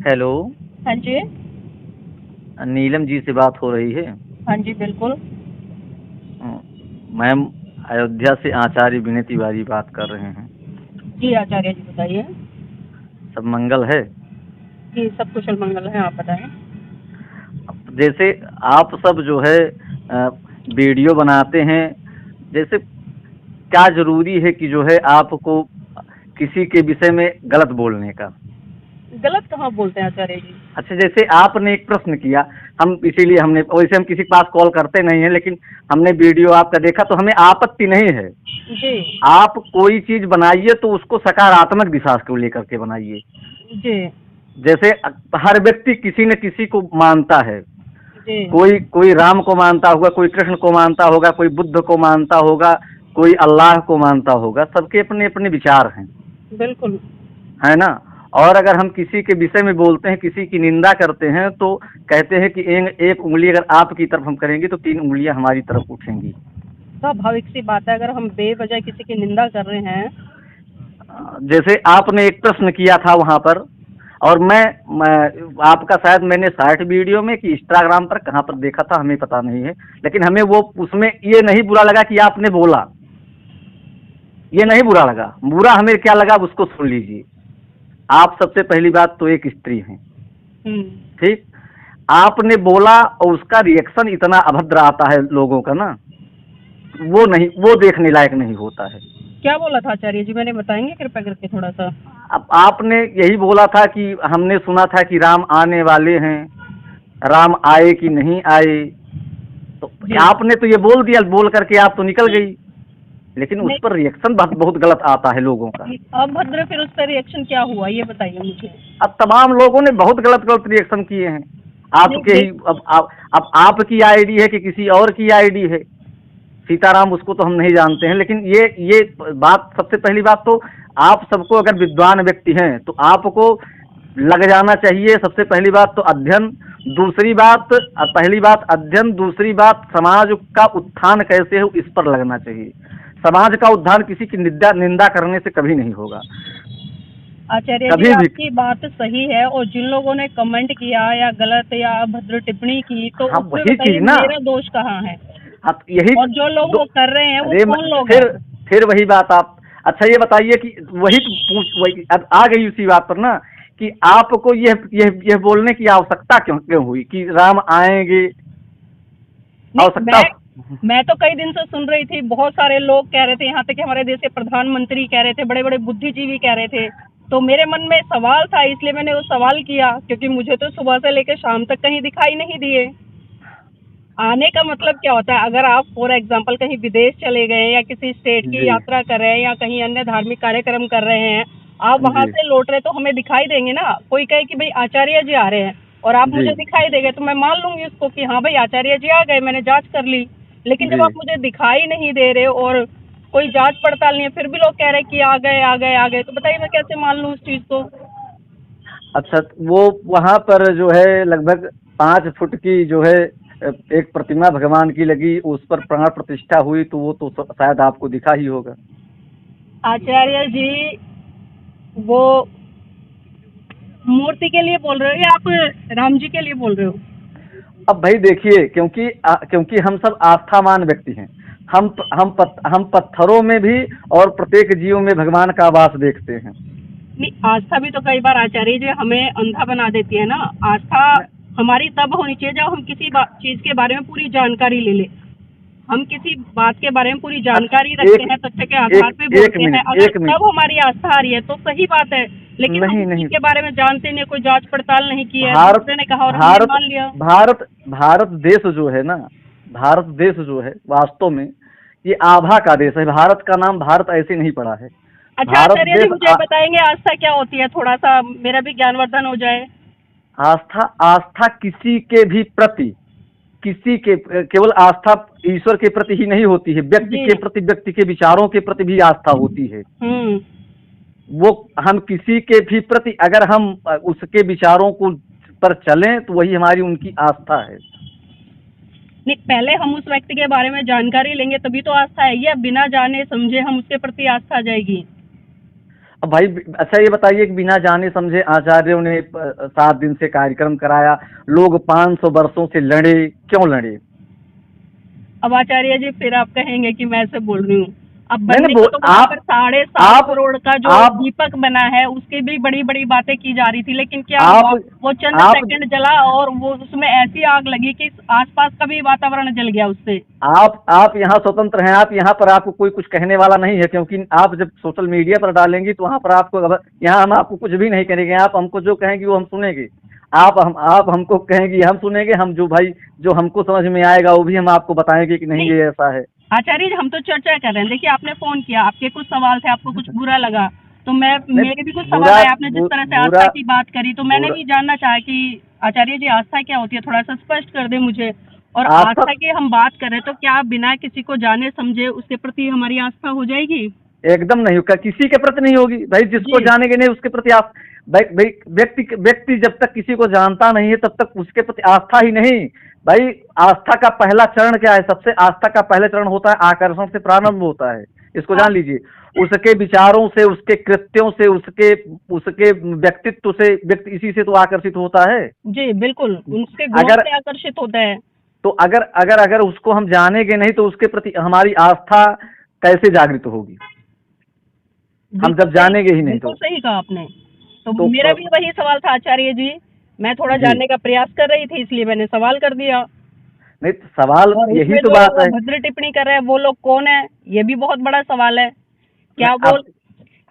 Hello. हाँ जी। नीलम जी से बात हो रही है? हाँ जी बिल्कुल। मैम, अयोध्या से आचार्य विनय तिवारी बात कर रहे हैं। जी आचार्य जी बताइए। सब मंगल है? जी सब कुशल मंगल है, आप बताएं। जैसे आप सब जो है वीडियो बनाते हैं, जैसे क्या जरूरी है कि जो है आपको किसी के विषय में गलत बोलने का? गलत कहाँ बोलते हैं आचार्य जी। अच्छा, जैसे आपने एक प्रश्न किया, हम इसीलिए हमने, वैसे हम किसी के पास कॉल करते नहीं हैं, लेकिन हमने वीडियो आपका देखा तो हमें आपत्ति नहीं है। जी। आप कोई चीज बनाइए तो उसको सकारात्मक दिशा को लेकर के बनाइए। जी। जैसे हर व्यक्ति किसी न किसी को मानता है। जी। कोई कोई राम को मानता होगा, कोई कृष्ण को मानता होगा, कोई बुद्ध को मानता होगा, कोई अल्लाह को मानता होगा। सबके अपने अपने विचार हैं, बिल्कुल। है ना? और अगर हम किसी के विषय में बोलते हैं, किसी की निंदा करते हैं, तो कहते हैं कि एक उंगली अगर आपकी तरफ हम करेंगे तो 3 उंगलियां हमारी तरफ उठेंगी। स्वाभाविक सी बात है, अगर हम बेवजह किसी की निंदा कर रहे हैं। जैसे आपने एक प्रश्न किया था वहां पर, और मैं आपका शायद मैंने शॉर्ट वीडियो में कि इंस्टाग्राम पर कहाँ पर देखा था, हमें पता नहीं है, लेकिन हमें वो उसमें ये नहीं बुरा लगा कि आपने बोला, ये नहीं बुरा लगा। बुरा हमें क्या लगा उसको सुन लीजिए। आप सबसे पहली बात तो एक स्त्री हैं, हम्म। ठीक? आपने बोला और उसका रिएक्शन इतना अभद्र आता है लोगों का ना, वो नहीं, वो देखने लायक नहीं होता है। क्या बोला था आचार्य जी, मैंने बताएंगे कृपया करके थोड़ा सा। अब आपने यही बोला था कि हमने सुना था कि राम आने वाले हैं, राम आए कि नहीं आए। तो जी। आपने तो ये बोल दिया, बोल करके आप तो निकल गई, लेकिन उस नहीं। पर रिएक्शन बहुत बहुत गलत आता है लोगों का। अभद्र, फिर उस पर रिएक्शन क्या हुआ ये बताइए मुझे। अब तमाम लोगों ने बहुत गलत गलत रिएक्शन किए हैं नहीं आपके ही। देख। अब आपकी आईडी है कि किसी और की आईडी है, सीताराम उसको तो हम नहीं जानते हैं, लेकिन ये बात, सबसे पहली बात तो आप सबको, अगर विद्वान व्यक्ति हैं तो आपको लग जाना चाहिए। सबसे पहली बात तो अध्ययन, दूसरी बात, पहली बात अध्ययन, दूसरी बात समाज का उत्थान कैसे हो, इस पर लगना चाहिए। समाज का उद्धार किसी की निंदा निंदा करने से कभी नहीं होगा, आचार्य जी कभी भी। आपकी बात सही है, और जिन लोगों ने कमेंट किया या गलत या अभद्र टिप्पणी की, तो हाँ, उसमें वही बताइए चीज ना। मेरा दोष कहाँ है। हाँ, तो यही और जो लोग दो। वो कर रहे हैं वो अरे कौन लोग हैं। फिर फिर वही बात आप, अच्छा ये बताइए कि वही तो पूछ, वही अब आ गई उसी बात पर ना, कि आपको यह बोलने की आवश्यकता क्यों क्यों हुई कि राम आएंगे? नहीं, आवश्यकता। मैं तो कई दिन से सुन रही थी, बहुत सारे लोग कह रहे थे, यहाँ तक कि हमारे देश के प्रधानमंत्री कह रहे थे, बड़े बड़े बुद्धिजीवी कह रहे थे। तो मेरे मन में सवाल था, इसलिए मैंने वो सवाल किया, क्योंकि मुझे तो सुबह से लेकर शाम तक कहीं दिखाई नहीं दिए। आने का मतलब क्या होता है, अगर आप फॉर एग्जाम्पल कहीं विदेश चले गए या किसी स्टेट की जी यात्रा कर रहे हैं या कहीं अन्य धार्मिक कार्यक्रम कर रहे हैं, आप वहां जी से लौट रहे तो हमें दिखाई देंगे ना। कोई कहे कि भाई आचार्य जी आ रहे हैं और आप जी मुझे दिखाई देंगे तो मैं मान लूंगी उसको कि हाँ भाई आचार्य जी आ गए, मैंने जांच कर ली। लेकिन जब जी। आप मुझे दिखाई नहीं दे रहे और कोई जांच पड़ताल नहीं है, फिर भी लोग कह रहे हैं कि आ गए आ गए आ गए, तो बताइए मैं कैसे मान लूँ उस चीज को। अच्छा, वो वहां पर जो है लगभग 5 फुट की जो है एक प्रतिमा भगवान की लगी, उस पर प्राण प्रतिष्ठा हुई, तो वो तो शायद आपको दिखा ही होगा। आचार्य जी वो मूर्ति के लिए बोल रहे हो या आप राम जी के लिए बोल रहे हो। अब भाई देखिए, क्योंकि हम सब आस्थावान व्यक्ति हैं। हम पत्थरों में भी और प्रत्येक जीव में भगवान का वास देखते हैं। नहीं, आस्था भी तो कई बार आचार्य जी हमें अंधा बना देती है ना। आस्था न- हमारी तब होनी चाहिए जब हम किसी चीज के बारे में पूरी जानकारी ले ले। हम किसी बात के बारे में पूरी जानकारी अच्छा, रखते एक हैं, तथ्य के आधार एक पे एक बोलते हैं, मिनट, अगर एक मिनट। तब हमारी आस्था आ रही है तो सही बात है। लेकिन हम नहीं उस चीज नहीं, के बारे में जानते नहीं, कोई जांच पड़ताल नहीं की है, भारत दूसरे ने कहा और हमने भारत मान लिया। भारत भारत देश जो है ना, भारत देश जो है वास्तव में ये आभा का देश है। भारत का नाम भारत ऐसे नहीं पड़ा है। अच्छा भारत आचार्य जी देश मुझे बताएंगे आस्था क्या होती है, थोड़ा सा मेरा भी ज्ञानवर्धन हो जाए। आस्था, आस्था किसी के भी प्रति, किसी के, केवल आस्था ईश्वर के प्रति ही नहीं होती है, व्यक्ति जी। के प्रति, व्यक्ति के विचारों के प्रति भी आस्था होती है। हम्म। वो हम किसी के भी प्रति अगर हम उसके विचारों को पर चलें तो वही हमारी उनकी आस्था है। नहीं, पहले हम उस व्यक्ति के बारे में जानकारी लेंगे तभी तो आस्था आएगी, या बिना जाने समझे हम उसके प्रति आस्था आ जाएगी। अब भाई अच्छा ये बताइए कि बिना जाने समझे आचार्यों ने 7 दिन से कार्यक्रम कराया, लोग 500 वर्षों से लड़े, क्यों लड़े? अब आचार्य जी फिर आप कहेंगे कि मैं ऐसे बोल रही हूँ। अब नहीं बनने नहीं, को तो वहां पर आप 7.5 आप करोड़ का जो आप दीपक बना है उसकी भी बड़ी बड़ी बातें की जा रही थी, लेकिन क्या आप हुआ, वो चंद आप सेकंड जला और वो उसमें ऐसी आग लगी कि आसपास का भी वातावरण जल गया उससे। आप यहाँ स्वतंत्र हैं, आप यहाँ पर आपको कोई कुछ कहने वाला नहीं है, क्योंकि आप जब सोशल मीडिया पर डालेंगी तो वहाँ पर आपको, यहाँ हम आपको कुछ भी नहीं करेंगे, आप हमको जो कहेंगे वो हम सुनेंगे। आप हमको कहेंगे हम सुनेंगे, हम जो भाई जो हमको समझ में आएगा वो भी हम आपको बताएंगे कि नहीं नहीं ये ऐसा है। आचार्य जी, हम तो चर्चा कर रहे हैं। देखिए आपने फोन किया, आपके कुछ सवाल थे, आपको कुछ बुरा लगा, तो मैं नहीं, मेरे भी कुछ सवाल बुरा आए। आपने जिस तरह से बुरा आस्था की बात करी तो मैंने बुरा भी जानना चाहा कि आचार्य जी आस्था क्या होती है, थोड़ा सा स्पष्ट कर दे मुझे। और आस्था आस्था की हम बात करें तो क्या बिना किसी को जाने समझे उसके प्रति हमारी आस्था हो जाएगी? एकदम नहीं होगा, किसी के प्रति नहीं होगी भाई, जिसको जी जानेंगे नहीं उसके प्रति आप भाई भाई व्यक्ति व्यक्ति जब तक किसी को जानता नहीं है तब तक उसके प्रति आस्था ही नहीं। भाई आस्था का पहला चरण क्या है? सबसे आस्था का पहला चरण होता है आकर्षण से प्रारंभ होता है, इसको हाँ जान लीजिए। उसके विचारों से, उसके कृत्यों से, उसके उसके व्यक्तित्व से व्यक्ति इसी से तो आकर्षित होता है। जी बिल्कुल, उनके गुणों अगर से आकर्षित होता है। तो अगर अगर अगर उसको हम जानेंगे नहीं तो उसके प्रति हमारी आस्था कैसे जागृत होगी? हम बिल्कुल जब सही, जानेंगे ही नहीं बिल्कुल तो। सही कहा आपने। तो तो मेरा भी वही सवाल था आचार्य जी, मैं थोड़ा जी, जानने का प्रयास कर रही थी इसलिए मैंने सवाल कर दिया। नहीं तो सवाल और यही उसमें तो जो बात वो है। भद्र टिप्पणी कर रहे हैं वो लोग कौन है, ये भी बहुत बड़ा सवाल है। क्या वो अब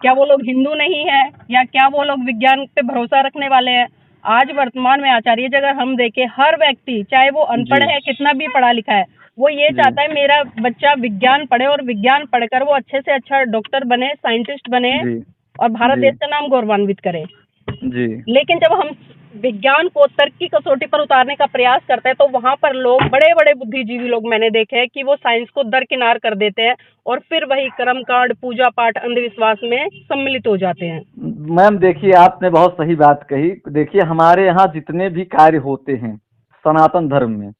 क्या वो लोग हिंदू नहीं है, या क्या वो लोग विज्ञान पे भरोसा रखने वाले हैं? आज वर्तमान में आचार्य जी अगर हम देखें, हर व्यक्ति चाहे वो जी अनपढ़ है कितना भी पढ़ा लिखा है, वो ये जी चाहता है मेरा बच्चा विज्ञान पढ़े और विज्ञान पढ़कर वो अच्छे से अच्छा डॉक्टर बने, साइंटिस्ट बने जी और भारत जी देश का नाम गौरवान्वित करे। जी लेकिन जब हम विज्ञान को तर्क की कसौटी पर उतारने का प्रयास करते हैं तो वहां पर लोग, बड़े बड़े बुद्धिजीवी लोग मैंने देखे हैं कि वो साइंस को दरकिनार कर देते हैं और फिर वही कर्मकांड, पूजा पाठ, अंधविश्वास में सम्मिलित हो जाते हैं। मैम देखिए, आपने बहुत सही बात कही। देखिए हमारे यहाँ जितने भी कार्य होते हैं सनातन धर्म में,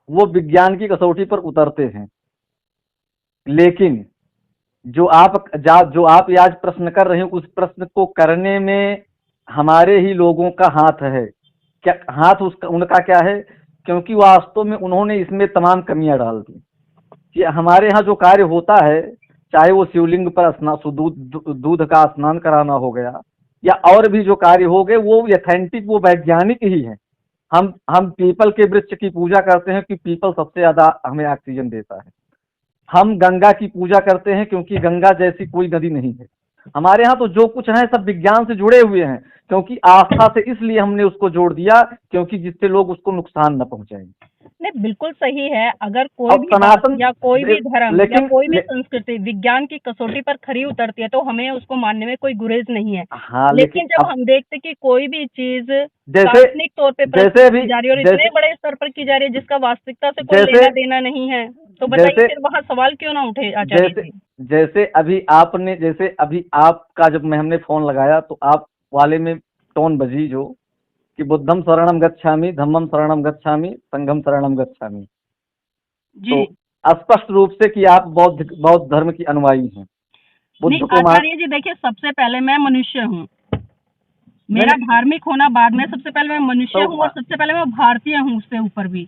वो विज्ञान की कसौटी पर उतरते हैं। लेकिन जो आप आज प्रश्न कर रहे हो, उस प्रश्न को करने में हमारे ही लोगों का हाथ है। क्या हाथ उसका उनका क्या है? क्योंकि वास्तव में उन्होंने इसमें तमाम कमियां डाल दी कि हमारे यहाँ जो कार्य होता है, चाहे वो शिवलिंग पर दूध का स्नान कराना हो गया या और भी जो कार्य हो गए, वो ऑथेंटिक, वो वैज्ञानिक ही है। हम पीपल के वृक्ष की पूजा करते हैं कि पीपल सबसे ज्यादा हमें ऑक्सीजन देता है। हम गंगा की पूजा करते हैं क्योंकि गंगा जैसी कोई नदी नहीं है। हमारे यहाँ तो जो कुछ है सब विज्ञान से जुड़े हुए हैं, क्योंकि आस्था से इसलिए हमने उसको जोड़ दिया क्योंकि जिससे लोग उसको नुकसान न पहुंचाएं। नहीं बिल्कुल सही है। अगर कोई अब भी बात सनातन या कोई भी धर्म या लेकिन कोई भी संस्कृति विज्ञान की कसौटी पर खरी उतरती है तो हमें उसको मानने में कोई गुरेज नहीं है। हाँ, लेकिन लेकिन जब अब हम देखते कि कोई भी चीज जैसे काल्पनिक तौर पे जैसे प्रस्तुत भी की जा रही है और इतने जैसे बड़े स्तर पर की जा रही है जिसका वास्तविकता से कोई जैसे लेना देना नहीं है, तो बताइए जैसे फिर वहाँ सवाल क्यों ना उठे आचार्य जैसे जी? जैसे अभी आपका जब मैं हमने फोन लगाया तो आप वाले में टोन बजी जो कि बुद्धम शरणम गच्छामि, धम्मम शरणम गच्छामि, संघम शरणम गच्छामि। जी तो स्पष्ट रूप से कि आप बौद्ध बौद्ध धर्म की अनुयायी हैं। बुद्ध नहीं को मान आचार्य जी, देखिए सबसे पहले मैं मनुष्य हूँ, मेरा नहीं धार्मिक होना बाद में, सबसे पहले मैं मनुष्य तो हूँ और सबसे पहले मैं भारतीय हूँ उससे ऊपर भी।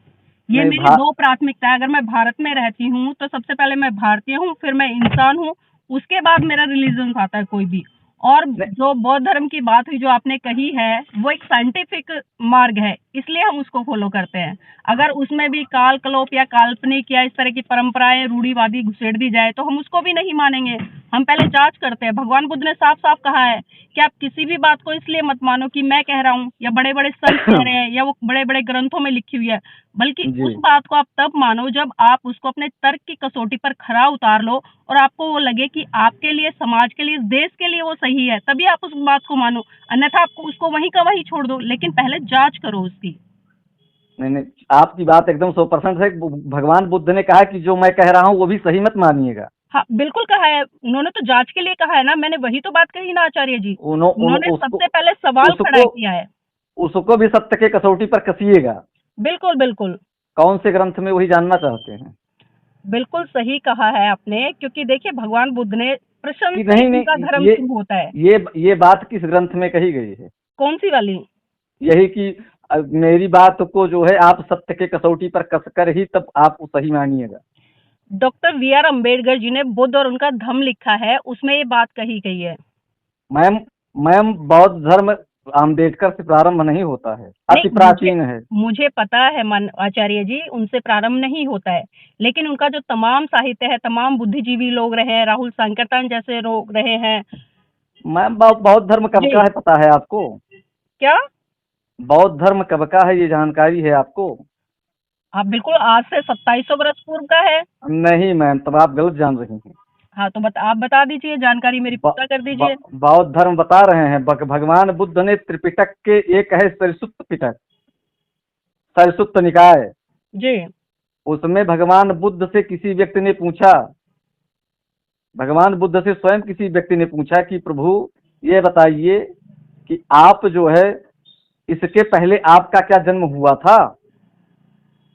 ये नहीं मेरी दो प्राथमिकता है। अगर मैं भारत में रहती हूँ तो सबसे पहले मैं भारतीय हूँ, फिर मैं इंसान हूँ, उसके बाद मेरा रिलीजन आता है कोई भी। और नहीं जो बौद्ध धर्म की बात हुई जो आपने कही है, वो एक साइंटिफिक मार्ग है, इसलिए हम उसको फॉलो करते हैं। अगर उसमें भी काल कलोप या काल्पनिक या इस तरह की परंपराएं रूढ़िवादी घुसेड़ दी जाए तो हम उसको भी नहीं मानेंगे। हम पहले जांच करते हैं। भगवान बुद्ध ने साफ साफ कहा है कि आप किसी भी बात को इसलिए मत मानो कि मैं कह रहा हूँ या बड़े बड़े संत कह रहे हैं या वो बड़े बड़े ग्रंथों में लिखी हुई है, बल्कि उस जी बात को आप तब मानो जब आप उसको अपने तर्क की कसौटी पर खरा उतार लो और आपको वो लगे कि आपके लिए, समाज के लिए, इस देश के लिए वो सही है, तभी आप उस बात को मानो। अन्यथा आपको उसको वहीं का वहीं छोड़ दो, लेकिन पहले जांच करो उसकी। नहीं नहीं, आपकी बात एकदम 100% है। भगवान बुद्ध ने कहा कि जो मैं कह रहा हूँ वो भी सही मत मानिएगा। हाँ बिल्कुल कहा है उन्होंने, तो जांच के लिए कहा है ना, मैंने वही तो बात कही ना आचार्य जी। उन्हों उन, उन्होंने उसको सबसे पहले सवाल खड़ा उसको किया है। उसको भी सत्य के कसौटी पर कसिएगा। बिल्कुल बिल्कुल कौन से ग्रंथ में, वही जानना चाहते हैं। बिल्कुल सही कहा है आपने, क्योंकि देखिए भगवान बुद्ध ने प्रश्न कि से नहीं उनका नहीं, धर्म ये शुरू होता है। ये बात किस ग्रंथ में कही गई है? कौन सी वाली? यही कि मेरी बात को जो है आप सत्य के कसौटी पर कसकर ही तब आप सही मानिएगा। Doctor V R. अम्बेडकर जी ने बुद्ध और उनका धम्म लिखा है, उसमें ये बात कही गई है। मैम मैम बौद्ध धर्म अम्बेडकर से प्रारंभ नहीं होता है, नहीं, अति प्राचीन है। मुझे पता है मन आचार्य जी, उनसे प्रारंभ नहीं होता है, लेकिन उनका जो तमाम साहित्य है, तमाम बुद्धिजीवी लोग रहे हैं, राहुल सांकरतान जैसे लोग रहे हैं। मैम बौद्ध धर्म कब जी। का है पता है आपको? क्या? बौद्ध धर्म कब का है ये जानकारी है आपको? आप बिल्कुल आज से 2700 वर्ष पूर्व का है। नहीं मैम, तब आप गलत जान रही हैं। हाँ, तो आप बता दीजिए, जानकारी मेरी पूरा कर दीजिए। बौद्ध धर्म बता रहे हैं, भगवान बुद्ध ने त्रिपिटक के एक है सरस्वत पिटक, सरस्वत निकाय, जी। उसमें भगवान बुद्ध से किसी व्यक्ति ने पूछा, भगवान बुद्ध से स्वयं किसी व्यक्ति ने पूछा कि प्रभु ये बताइए कि आप जो है इसके पहले आपका क्या जन्म हुआ था?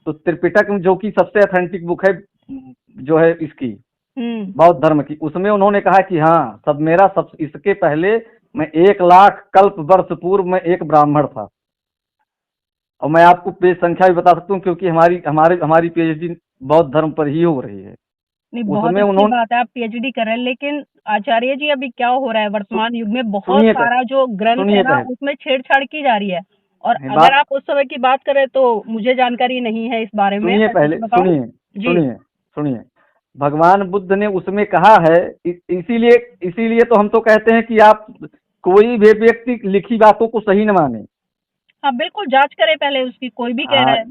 तो त्रिपिटक जो कि सबसे ऑथेंटिक बुक है जो है इसकी बौद्ध धर्म की, उसमें उन्होंने कहा कि हाँ सब मेरा सब इसके पहले मैं 1,00,000 कल्प वर्ष पूर्व में एक ब्राह्मण था। और मैं आपको पेज संख्या भी बता सकता हूँ क्योंकि हमारी पीएचडी बौद्ध धर्म पर ही हो रही है। नहीं, बहुत अच्छी बात है, आप पीएचडी कर रहे हैं, लेकिन आचार्य जी अभी क्या हो रहा है वर्तमान युग में, बहुत सारा जो ग्रंथ है ना उसमें छेड़छाड़ की जा रही है। और अगर आप उस समय की बात करें तो मुझे जानकारी नहीं है इस बारे में। सुनिए पहले, सुनिए भगवान बुद्ध ने उसमें कहा है, इसीलिए तो हम तो कहते हैं कि आप कोई भी व्यक्ति लिखी बातों को सही न माने। हाँ बिल्कुल, जांच करें पहले उसकी, कोई भी कह रहा है।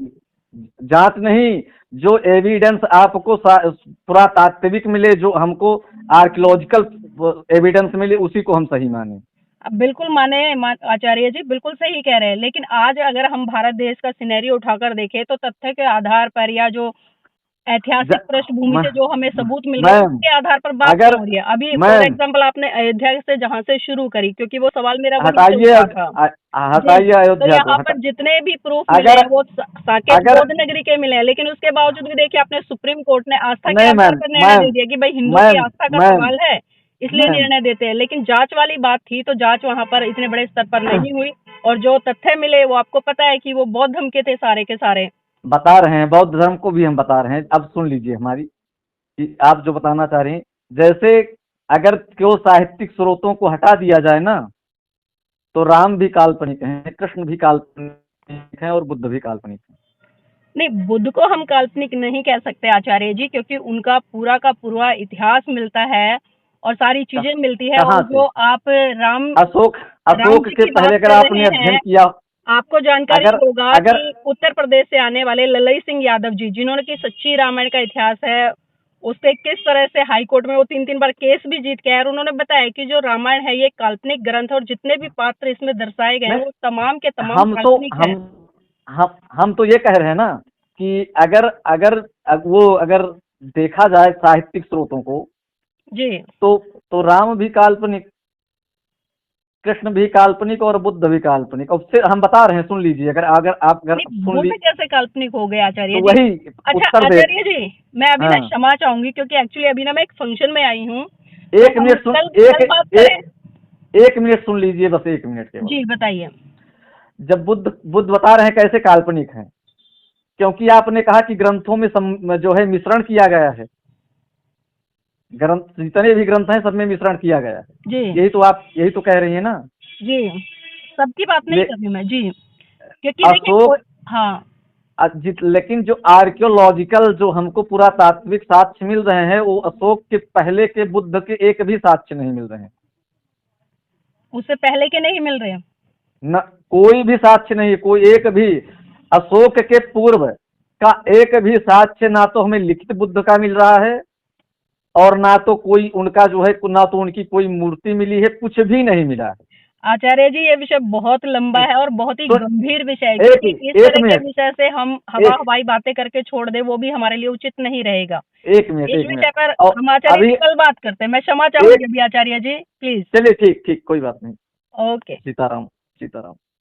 जांच नहीं, जो एविडेंस आपको पुरातात्विक मिले, जो हमको आर्कियोलॉजिकल एविडेंस मिले, उसी को हम सही माने। बिल्कुल माने आचार्य जी, बिल्कुल सही कह रहे हैं, लेकिन आज अगर हम भारत देश का सिनेरियो उठाकर देखें तो तथ्य के आधार पर या जो ऐतिहासिक पृष्ठभूमि से जो हमें सबूत मिल रहे हैं उसके आधार पर बात हो रही है। अभी फॉर एग्जांपल आपने अयोध्या से जहाँ से शुरू करी, क्योंकि वो सवाल मेरा हटाइए अयोध्या तो यहाँ पर जितने भी प्रूफ मिले हैं वो साकेत बौद्ध नगरी के मिले हैं, लेकिन उसके बावजूद भी देखिए आपने सुप्रीम कोर्ट ने आस्था के आधार पर निर्णय दे दिया कि भाई हिंदू की आस्था का सवाल है इसलिए निर्णय देते हैं, लेकिन जांच वाली बात थी तो जांच वहाँ पर इतने बड़े स्तर पर नहीं हुई, और जो तथ्य मिले वो आपको पता है कि वो बौद्ध धर्म के थे सारे के सारे। बता रहे हैं, बौद्ध धर्म को भी हम बता रहे हैं। अब सुन लीजिए हमारी कि आप जो बताना चाह रहे हैं, जैसे अगर क्यों साहित्यिक स्रोतों को हटा दिया जाए ना, तो राम भी काल्पनिक हैं, कृष्ण भी काल्पनिक हैं और बुद्ध भी काल्पनिक हैं। नहीं, बुद्ध को हम काल्पनिक नहीं कह सकते आचार्य जी, क्योंकि उनका पूरा का पूरा इतिहास मिलता है और सारी चीजें मिलती है। और जो आप अशोक के पहले अगर आपने अध्ययन किया, आपको जानकारी होगा कि उत्तर प्रदेश से आने वाले ललई सिंह यादव जी, जिन्होंने की सच्ची रामायण का इतिहास है, उससे किस तरह से हाई कोर्ट में वो 3-3 बार केस भी जीत के आए, और उन्होंने बताया कि जो रामायण है ये काल्पनिक ग्रंथ है और जितने भी पात्र इसमें दर्शाए गए हैं वो तमाम के तमाम काल्पनिक हैं। हम तो ये कह रहे हैं ना कि अगर देखा जाए साहित्यिक स्रोतों को जी, तो राम भी काल्पनिक, कृष्ण भी काल्पनिक और बुद्ध भी काल्पनिक। उससे हम बता रहे हैं, सुन लीजिए, अगर आप सुन लीजिए कैसे काल्पनिक हो गए आचार्य तो वही अच्छा आचार्य जी, मैं अभी ना क्षमा चाहूंगी क्योंकि एक्चुअली अभी ना मैं एक फंक्शन में आई हूँ। एक मिनट सुन लीजिए, बस 1 मिनट के बाद। जी बताइए। जब बुद्ध बता रहे हैं कैसे काल्पनिक हैं, क्योंकि आपने कहा कि ग्रंथों में जो है मिश्रण किया गया है, ग्रंथ जितने भी ग्रंथ हैं सब में मिश्रण किया गया है जी। यही तो कह रही है ना जी, सबकी बात नहीं कर रही मैं जी, क्योंकि हाँ लेकिन जो आर्कियोलॉजिकल जो हमको पुरातात्विक साक्ष्य मिल रहे हैं वो अशोक के पहले के बुद्ध के एक भी साक्ष्य नहीं मिल रहे हैं। उससे पहले के नहीं मिल रहे हैं न, कोई भी साक्ष्य नहीं, कोई एक भी अशोक के पूर्व का एक भी साक्ष्य ना तो हमें लिखित बुद्ध का मिल रहा है और ना तो कोई उनका जो है, ना तो उनकी कोई मूर्ति मिली है, कुछ भी नहीं मिला है। आचार्य जी ये विषय बहुत लंबा है और बहुत ही गंभीर विषय है, क्योंकि इस तरह के विषय से हम हवाई बातें करके छोड़ दे वो भी हमारे लिए उचित नहीं रहेगा। एक मिनट इस विषय पर हम आचार्य जी कल बात करते हैं। मैं क्षमा चाहूंगी अभी आचार्य जी, प्लीज। चलिए ठीक कोई बात नहीं। ओके, सीताराम।